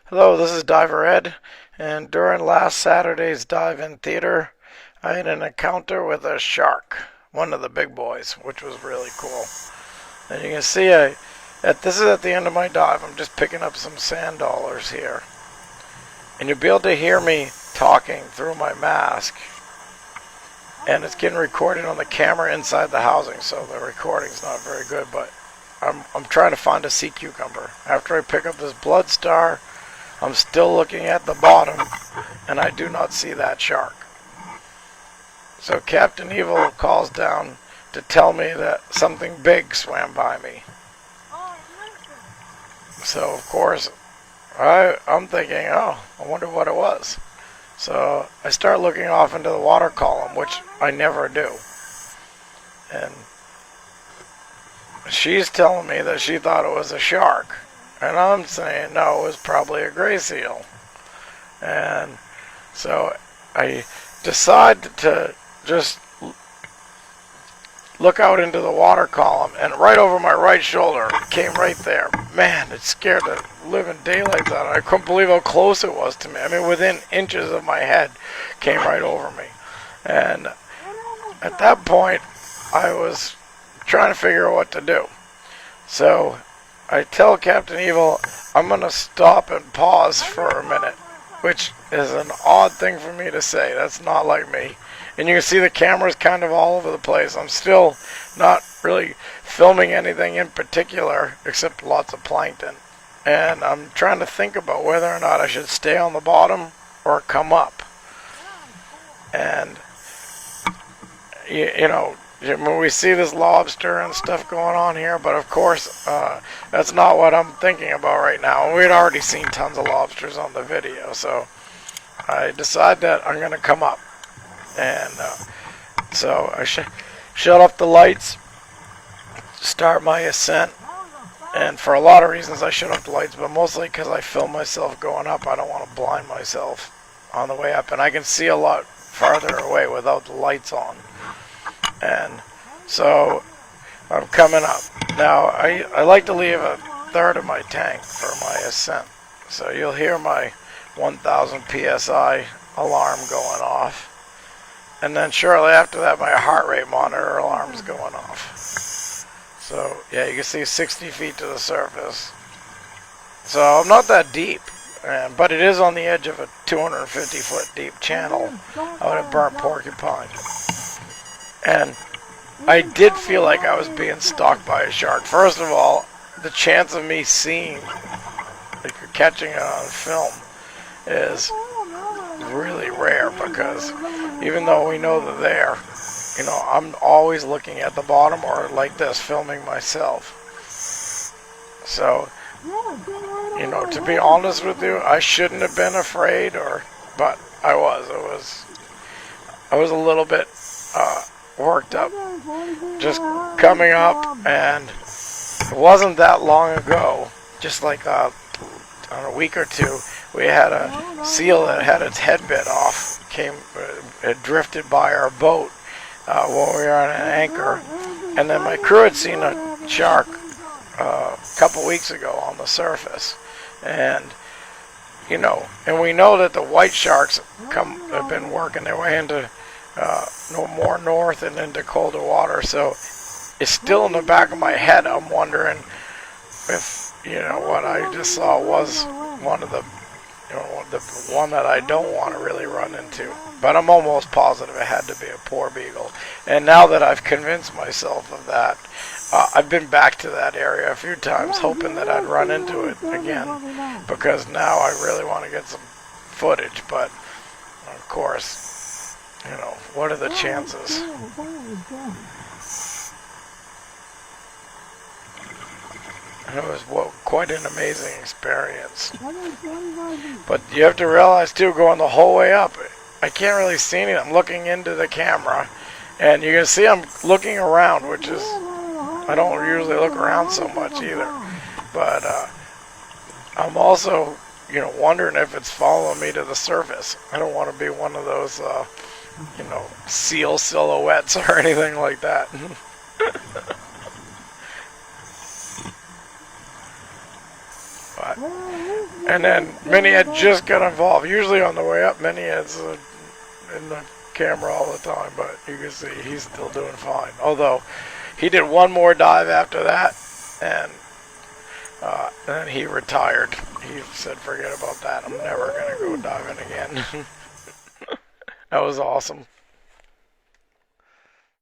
Hello, this is Diver Ed, and during last Saturday's dive-in theater, I had an encounter with a shark, one of the big boys, which was really cool. And you can see, this is at the end of my dive. I'm just picking up some sand dollars here, and you'll be able to hear me talking through my mask, and it's getting recorded on the camera inside the housing, so the recording's not very good. But I'm trying to find a sea cucumber. After I pick up this blood star, I'm still looking at the bottom, and I do not see that shark. So Captain Evil calls down to tell me that something big swam by me. So of course, I'm thinking, oh, I wonder what it was. So I start looking off into the water column, which I never do. And she's telling me that she thought it was a shark. And I'm saying, no, it was probably a gray seal. And so I decide to just look out into the water column, and right over my right shoulder, it came right there. Man, it scared the living daylights out of me. I couldn't believe how close it was to me. I mean, within inches of my head, came right over me. And at that point, I was trying to figure out what to do. So I tell Captain Evil I'm going to stop and pause for a minute, which is an odd thing for me to say. That's not like me. And you can see the camera's kind of all over the place. I'm still not really filming anything in particular except lots of plankton. And I'm trying to think about whether or not I should stay on the bottom or come up. And, you know, when we see this lobster and stuff going on here, but of course, that's not what I'm thinking about right now. We'd already seen tons of lobsters on the video, so I decide that I'm going to come up. And so I shut off the lights, start my ascent, and for a lot of reasons I shut off the lights, but mostly because I film myself going up. I don't want to blind myself on the way up, and I can see a lot farther away without the lights on. And so I'm coming up. Now, I like to leave a third of my tank for my ascent. So you'll hear my 1000 PSI alarm going off. And then shortly after that, my heart rate monitor alarm's going off. So, yeah, you can see 60 feet to the surface. So I'm not that deep, but it is on the edge of a 250-foot deep channel out at Burnt Porcupine. And I did feel like I was being stalked by a shark. First of all, the chance of me seeing, like catching it on film, is really rare, because even though we know they're there, you know, I'm always looking at the bottom or like this, filming myself. So, you know, to be honest with you, I shouldn't have been afraid, but I was. I was a little bit worked up just coming up, and it wasn't that long ago, just like on a week or two, we had a seal that had its head bit off, it drifted by our boat while we were on an anchor, and then my crew had seen a shark a couple weeks ago on the surface. And you know, and we know that the white sharks have been working their way into no more north and into colder water. So it's still in the back of my head. I'm wondering if, you know, what I just saw was one of the, you know, the one that I don't want to really run into. But I'm almost positive it had to be a poor beagle. And now that I've convinced myself of that, I've been back to that area a few times, hoping that I'd run into it again, because now I really want to get some footage. But of course, you know, what are the chances? And it was quite an amazing experience. But you have to realize too, going the whole way up, I can't really see anything. I'm looking into the camera, and you can see I'm looking around, which is, I don't usually look around so much either. But I'm also, you know, wondering if it's following me to the surface. I don't want to be one of those, you know, seal silhouettes or anything like that. But And then Minnie had just got involved. Usually on the way up, Minnie is in the camera all the time, but you can see he's still doing fine. Although he did one more dive after that, and then he retired. He said, "Forget about that. I'm never gonna go diving again." That was awesome.